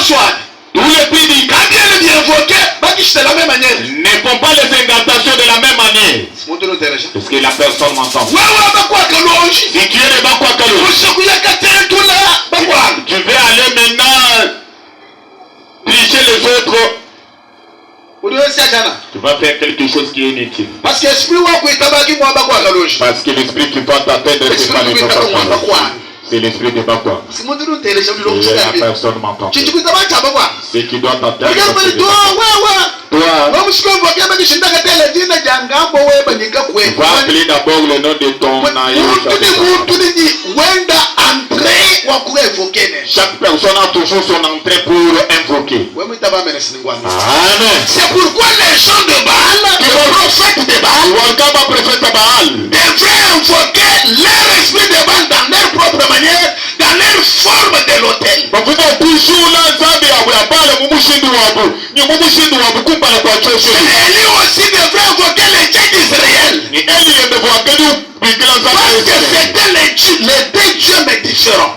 soit. Tous les prix Quand Dieu les vient invoquer, c'est de la même manière. ne font pas les incantations de la même manière. Parce que la personne m'entend. Si tu es pas quoi que tu veux aller maintenant tricher les autres. Tu vas faire quelque chose qui est inutile. Parce que l'esprit qui va t'atteindre, c'est pas les gens. C'est l'esprit de Bakwa. La personne m'entend. C'est qui doit t'atteindre. Va appeler d'abord le nom de ton chaque personne a toujours son entrée pour invoquer. Amen. C'est pourquoi les gens de Baal, les prophètes de Baal, devraient invoquer leur esprit de Baal dans leur propre manière, dans leur forme de l'autel. Élie aussi devrait invoquer les dieux d'Israël. Parce que c'était les deux dieux mais différents.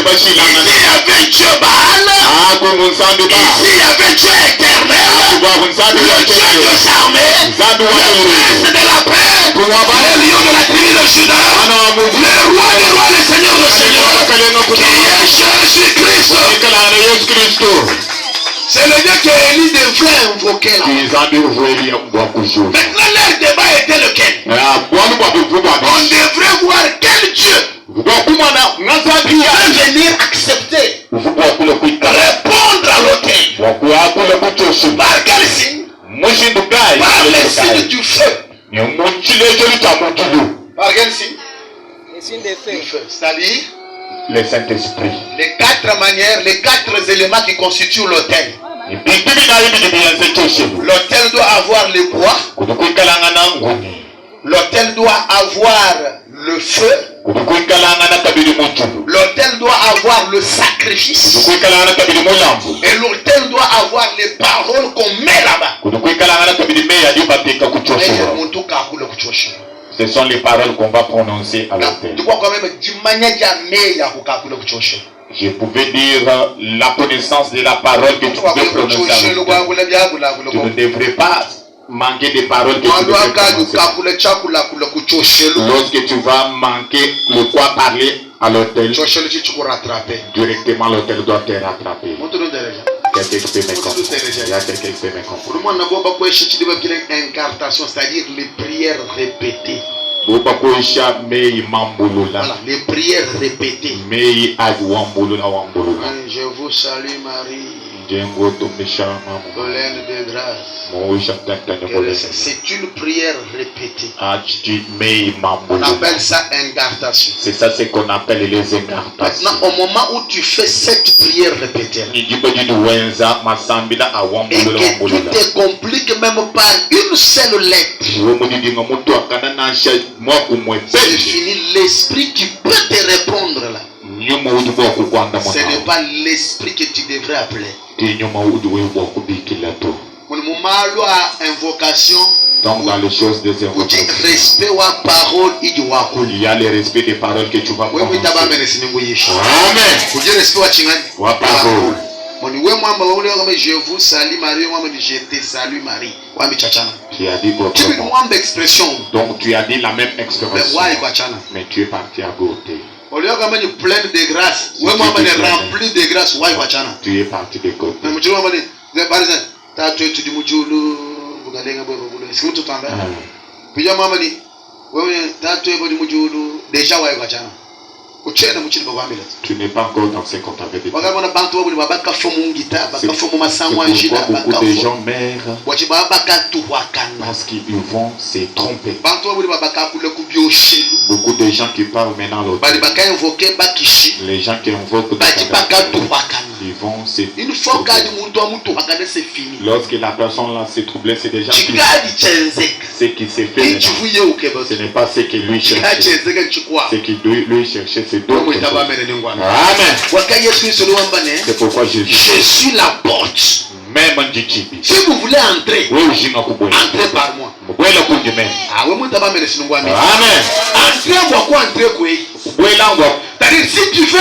Ici il y avait Dieu Baal. Ici il y avait Dieu éternel. Le Dieu des armées. Le prince de la paix. Le lion de la tribu de Juda. Le roi des rois, le seigneur des seigneurs. Qui est Jésus-Christ. C'est le Dieu que Élie devrait invoquer là. Maintenant leur débat était lequel? On devrait voir quel Dieu va venir accepter, répondre à l'autel. Par quel signe? Par le signe du feu. Par quel signe? Le signe des feux. C'est-à-dire le Saint-Esprit. les quatre manières, les quatre éléments qui constituent l'autel. L'autel doit avoir le bois. L'autel doit avoir le feu. L'autel doit avoir le sacrifice. Et l'autel doit avoir les paroles qu'on met là-bas. Ce sont les paroles qu'on va prononcer à l'autel. Je pouvais dire la connaissance de la parole que tu pouvais prononcer à l'autel. Tu ne devrais pas manquer des paroles que tu devrais prononcer. Lorsque tu vas manquer le quoi parler à l'autel, directement l'autel doit te rattraper. Quelqu'un qui peut me comprendre. Il y a quelqu'un qui peut me comprendre. C'est-à-dire les prières répétées. Voilà, les prières répétées. Je vous salue Marie, pleine de grâce. C'est une prière répétée. On appelle ça incartation. C'est ça ce qu'on appelle les incartations. Maintenant, au moment où tu fais cette prière répétée, et que tout te complique même par une seule lettre, c'est fini. L'esprit qui peut te répondre là, ce n'est pas l'esprit que tu devrais appeler. Invocation. Donc dans les choses des invocations, respect ou parole, il y a le respect des paroles que tu vas prononcer. Amen. Je vous salue Marie, je te salue Marie. Tu as dit donc tu as dit la même expression, mais tu es parti à côté. Plein de grâce, rempli de grâce. Tu es parti de côté. Par exemple, tu n'es pas encore dans ce qu'on t'avait dit. C'est pourquoi beaucoup de gens meurent parce qu'ils vont se tromper. Beaucoup de gens qui parlent maintenant l'autre, les gens qui invoquent, ils vont se une fois c'est fini. Lorsque la personne là s'est troublée, c'est déjà fini. Ce qui s'est fait, ce n'est pas ce que lui cherchait. Ce qui lui cherchait, c'est d'autres choses. Amen. C'est pourquoi Jésus, je suis la porte. Si vous voulez entrer, entrez par moi. Amen. Entrez, entrer, c'est-à-dire si tu veux